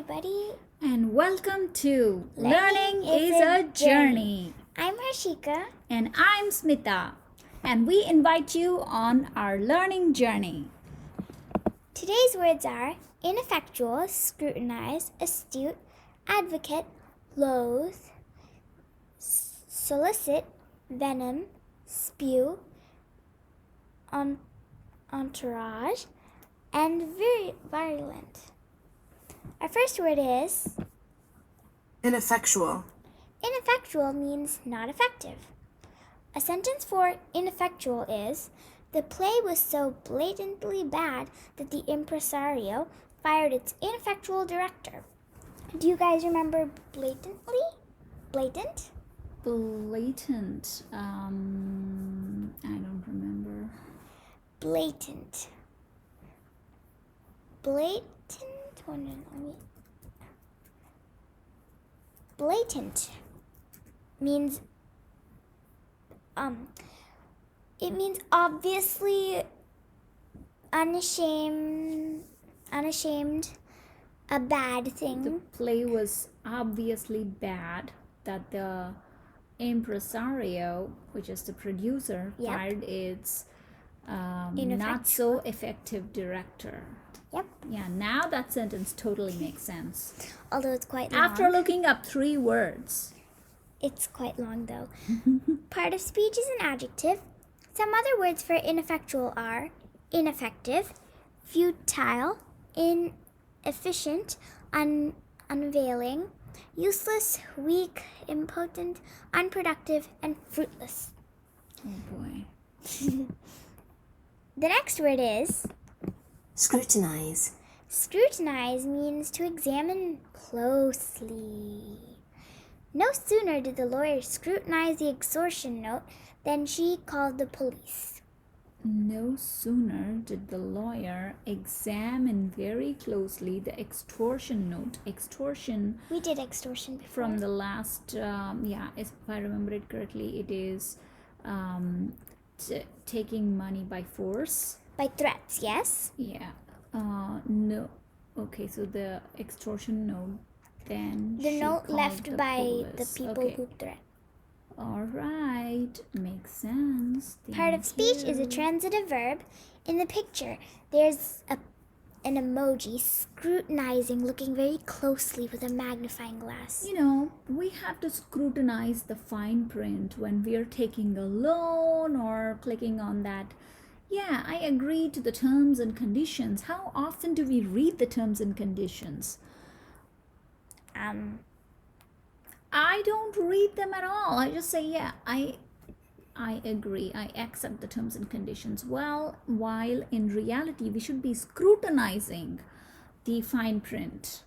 everybody. And welcome to Learning is a Journey. I'm Harshika. And I'm Smita. And we invite you on our learning journey. Today's words are ineffectual, scrutinize, astute, advocate, loath, solicit, venom, spew, entourage, and virulent. Our first word is ineffectual. Ineffectual means not effective. A sentence for ineffectual is, the play was so blatantly bad that the impresario fired its ineffectual director. Do you guys remember blatantly? Blatant? Blatant. I don't remember. Blatant. Blatant means it means obviously unashamed a bad thing. The play was obviously bad that the impresario, which is the producer, fired its not so effective director. Yep. Yeah, now that sentence totally makes sense. Although it's quite long. After looking up 3 words. It's quite long though. Part of speech is an adjective. Some other words for ineffectual are ineffective, futile, inefficient, unavailing, useless, weak, impotent, unproductive, and fruitless. Oh boy. The next word is Scrutinize. Scrutinize means to examine closely. No sooner did the lawyer scrutinize the extortion note than she called the police. No sooner did the lawyer examine very closely the extortion note. Extortion. We did extortion before. From the last, if I remember it correctly, it is taking money by force. By threats, yes? Yeah. No. Okay, so the extortion note, then the note left by police. the people who threat. All right, makes sense. Part of speech is a transitive verb. In the picture, there's an emoji scrutinizing, looking very closely with a magnifying glass. You know, we have to scrutinize the fine print when we're taking a loan or clicking on that. Yeah, I agree to the terms and conditions. How often do we read the terms and conditions? I don't read them at all. I just say, yeah, I agree. I accept the terms and conditions. Well, while in reality, we should be scrutinizing the fine print.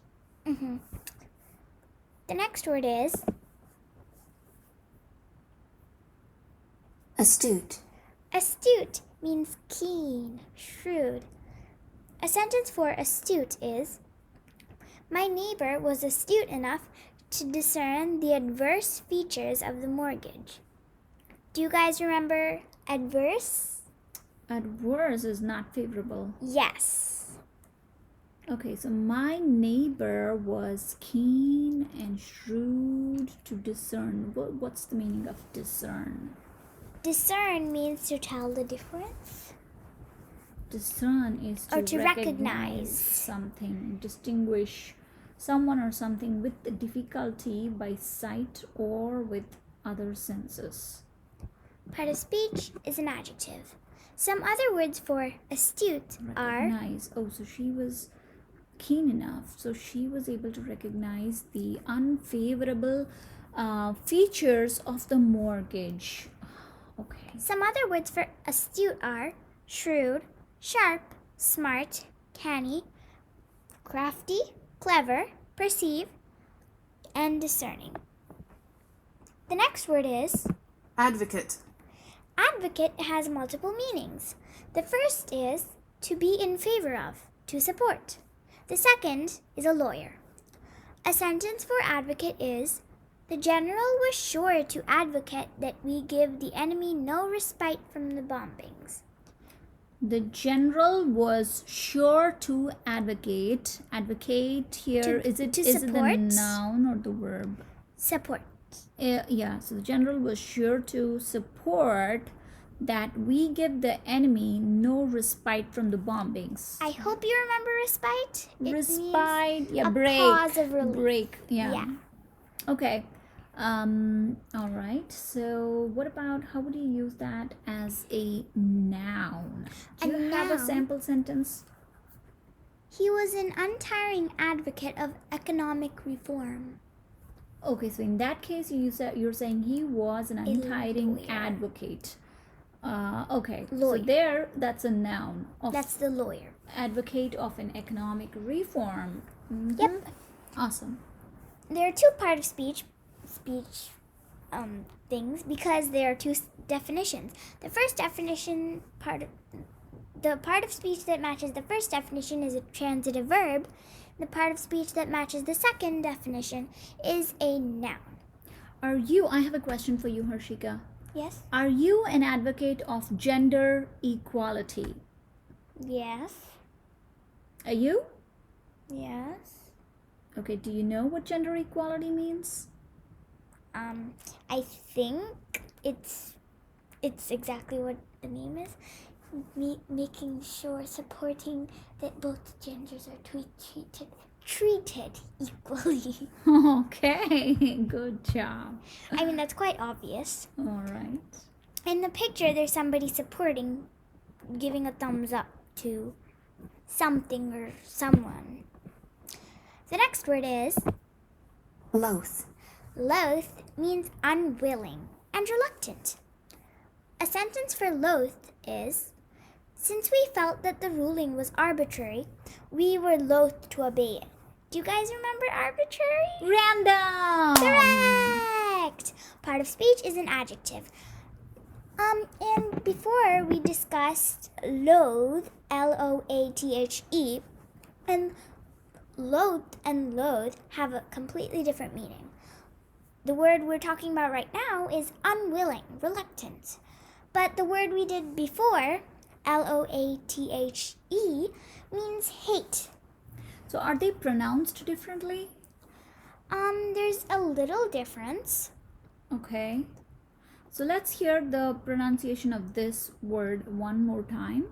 Mm-hmm. The next word is Astute. Astute means keen, shrewd. A sentence for astute is, my neighbor was astute enough to discern the adverse features of the mortgage. Do you guys remember adverse? Adverse is not favorable. Yes. Okay, so my neighbor was keen and shrewd to discern. What's the meaning of discern? Discern means to tell the difference. Discern is to recognize something, distinguish someone or something with difficulty by sight or with other senses. Part of speech is an adjective. Some other words for astute recognize. Oh, so she was keen enough. So she was able to recognize the unfavorable features of the mortgage. Okay. Some other words for astute are shrewd, sharp, smart, canny, crafty, clever, perceive, and discerning. The next word is advocate. Advocate has multiple meanings. The first is to be in favor of, to support. The second is a lawyer. A sentence for advocate is, the general was sure to advocate that we give the enemy no respite from the bombings. The general was sure to advocate. Advocate here, is it to is it the support? noun or the verb? Support. Yeah, so the general was sure to support that we give the enemy no respite from the bombings. I hope you remember respite. It Respite, yeah, a break. pause of relief. Break, yeah. Yeah. Okay. All right. So, what about how would you use that as a noun? Do you have a noun? sample sentence? He was an untiring advocate of economic reform. Okay, so in that case, you're saying he was an untiring lawyer. advocate. Okay, Lawyer. so there, that's a noun. Of That's the lawyer. advocate of an economic reform. Mhm. Yep. Awesome. There are two part of speech things because there are two definitions. The first definition the part of speech that matches the first definition is a transitive verb. The part of speech that matches the second definition is a noun. I have a question for you, Harshika. Yes? Are you an advocate of gender equality? Yes. Are you? Yes. Okay, do you know what gender equality means? I think it's exactly what the name is. Making sure, supporting that both genders are treated equally. Okay, good job. I mean, that's quite obvious. All right. In the picture, there's somebody supporting, giving a thumbs up to something or someone. The next word is Loath. Loath means unwilling and reluctant. A sentence for loath is, since we felt that the ruling was arbitrary, we were loath to obey it. Do you guys remember arbitrary? Random. Correct! Part of speech is an adjective. And before we discussed loathe, L-O-A-T-H-E, and loathe have a completely different meaning. The word we're talking about right now is unwilling, reluctant. But the word we did before, Loathe, means hate. So are they pronounced differently? There's a little difference. Okay. So let's hear the pronunciation of this word one more time.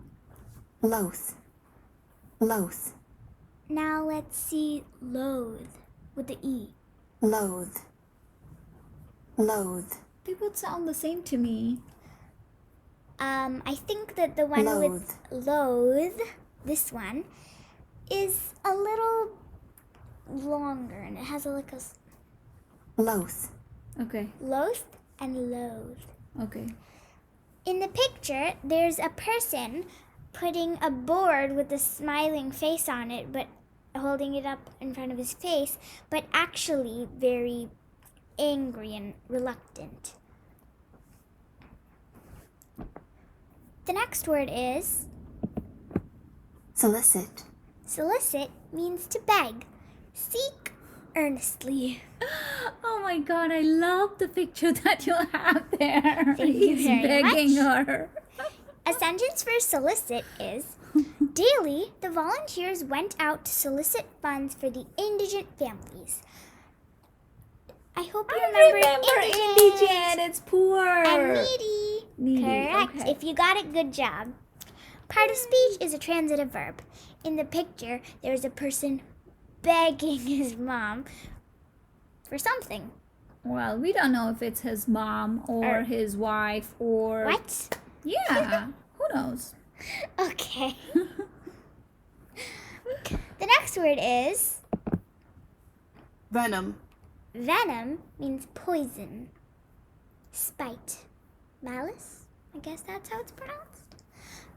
Loath. Loath. Now let's see loathe with the E. Loathe. Loathe. They both sound the same to me. I think that the one with loathe, this one, is a little longer and it has like a Loath. Okay. loath and loathe. Okay. In the picture, there's a person putting a board with a smiling face on it, but holding it up in front of his face, but actually very angry and reluctant. The next word is Solicit. solicit means to beg, seek earnestly. Oh my god, I love the picture that you have there. Thank you He's very begging much. her. A sentence for solicit is, daily, the volunteers went out to solicit funds for the indigent families. I hope you remember indigent. It's poor. and needy. Needy, Correct. okay. If you got it, good job. Part of speech is a transitive verb. In the picture, there's a person begging his mom for something. Well, we don't know if it's his mom or Er. his wife or... What? Yeah, who knows? Okay. The next word is Venom. venom means poison, spite, malice. I guess that's how it's pronounced.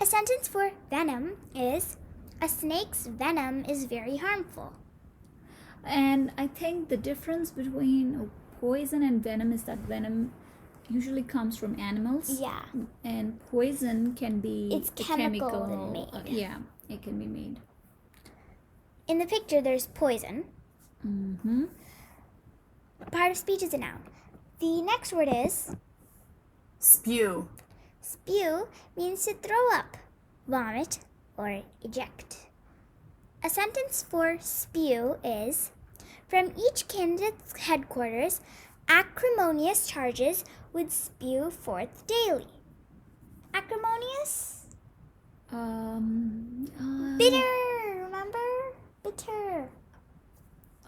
A sentence for venom is, a snake's venom is very harmful. And I think the difference between poison and venom is that venom usually comes from animals. Yeah. And poison can be It's a chemical and made. Yeah, it can be made. In the picture, there's poison. Mm-hmm. Part of speech is a noun. The next word is Spew. spew means to throw up. vomit, or eject. A sentence for spew is, from each candidate's headquarters, acrimonious charges would spew forth daily. Acrimonious? Bitter, remember? Bitter.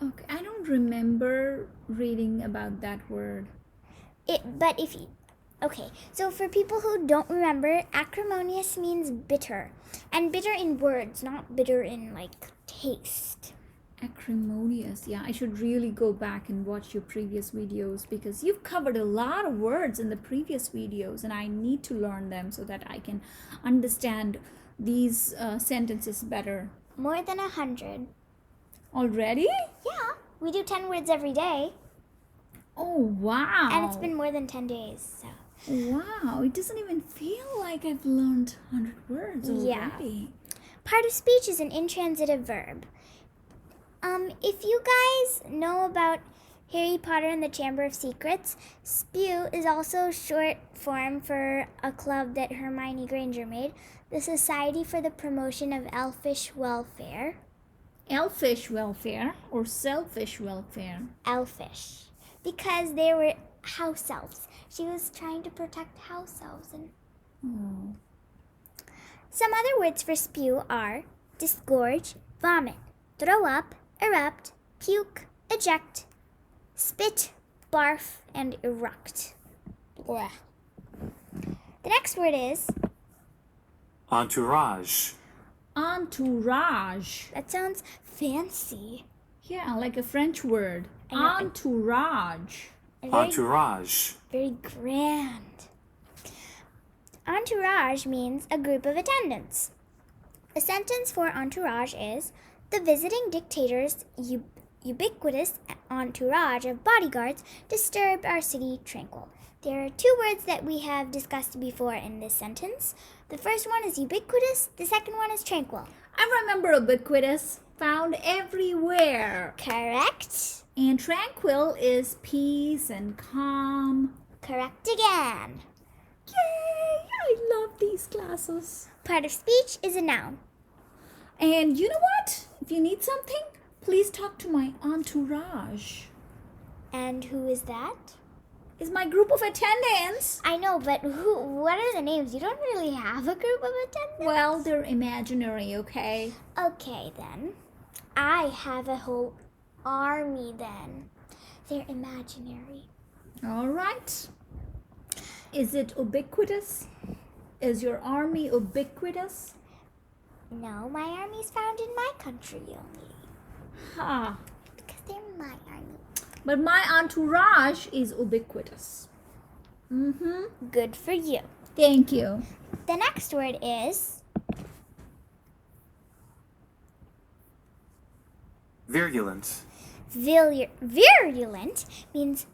Okay, I don't remember reading about that word. Okay, so for people who don't remember, acrimonious means bitter. And bitter in words, not bitter in taste. Acrimonious. Yeah, I should really go back and watch your previous videos because you've covered a lot of words in the previous videos and I need to learn them so that I can understand these sentences better. More than 100. Already? Yeah, we do 10 words every day. Oh, wow. And it's been more than 10 days, so. Wow, it doesn't even feel like I've learned 100 words already. Yeah. Part of speech is an intransitive verb. If you guys know about Harry Potter and the Chamber of Secrets, Spew is also short form for a club that Hermione Granger made, the Society for the Promotion of Elfish Welfare. Elfish welfare or selfish welfare? Elfish. Because they were house elves. She was trying to protect house elves. Oh. Some other words for spew are disgorge, vomit, throw up, erupt, puke, eject, spit, barf, and eruct. Blah. The next word is entourage, Entourage. that sounds fancy. Yeah, like a French word. I know. Entourage. And very, entourage, very grand. Entourage means a group of attendants. A sentence for entourage is, the visiting dictator's ubiquitous entourage of bodyguards disturbed our city tranquil. There are two words that we have discussed before in this sentence. The first one is ubiquitous, the second one is tranquil. I remember ubiquitous, found everywhere. Correct. And tranquil is peace and calm. Correct again. Yay! I love these classes. Part of speech is a noun. And you know what? If you need something, please talk to my entourage. And who is that? Is my group of attendants. I know, but what are the names? You don't really have a group of attendants. Well, they're imaginary, okay? Okay, then. I have a whole army, then. They're imaginary. All right. Is it ubiquitous? Is your army ubiquitous? No, my army's found in my country only. Ha. Because they're my army. But my entourage is ubiquitous. Good for you. Thank you. The next word is virulent, virulent means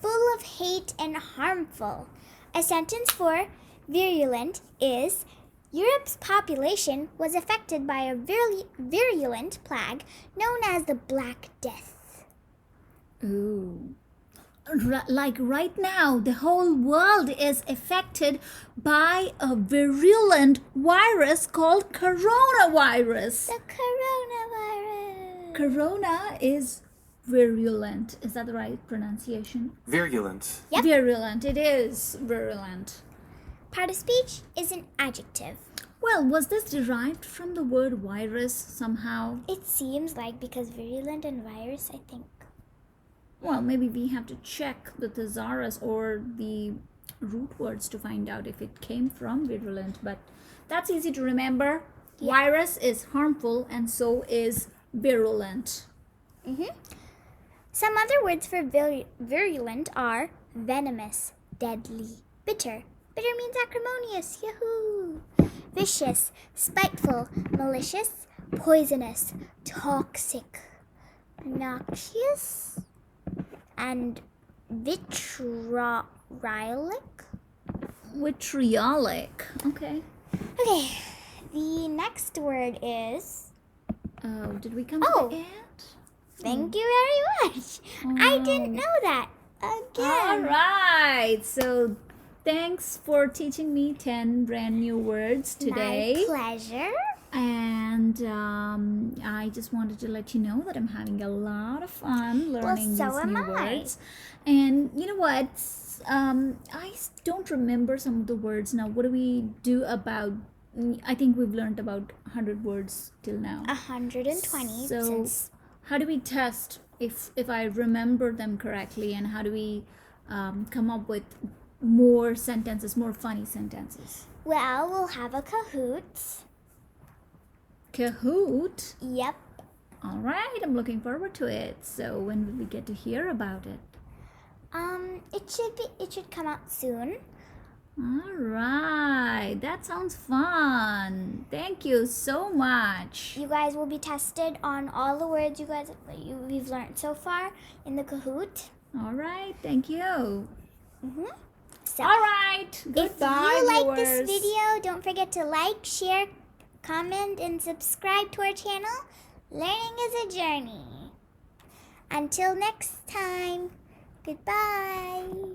full of hate and harmful. A sentence for virulent is, Europe's population was affected by a virulent plague known as the Black Death. Ooh. Like right now, the whole world is affected by a virulent virus called coronavirus. The coronavirus. Corona is virulent. Is that the right pronunciation? virulent, Yep. Virulent. It is virulent. Part of speech is an adjective. Well, was this derived from the word virus somehow? It seems like, because virulent and virus, I think. Well, maybe we have to check the thesaurus or the root words to find out if it came from virulent, but that's easy to remember. Yeah. Virus is harmful and so is virulent. Some other words for virulent are venomous, deadly, bitter. Bitter means acrimonious, yahoo! Vicious, spiteful, malicious, poisonous, toxic, noxious, and vitriolic. Vitriolic. Okay. Okay, the next word is. Oh, did we come to Oh. the end? Thank you very much. I didn't know that. All Again. right. So Thanks for teaching me 10 brand new words today. My pleasure. And I just wanted to let you know that I'm having a lot of fun learning so these am new I. words. And you know what? Don't remember some of the words now. What do we do about? I think we've learned about 100 words till now. 120 So since how do we test if I remember them correctly, and how do we come up with more sentences, more funny sentences? well, we'll have a Kahoot. Kahoot. Yep. All right, I'm looking forward to it. So when will we get to hear about it? It should come out soon. All right, that sounds fun. Thank you so much. You guys will be tested on all the words we've learned so far in the Kahoot. All right, thank you. So, All right, if goodbye, you like viewers. this video, don't forget to like, share, comment, and subscribe to our channel. Learning is a journey. Until next time, goodbye.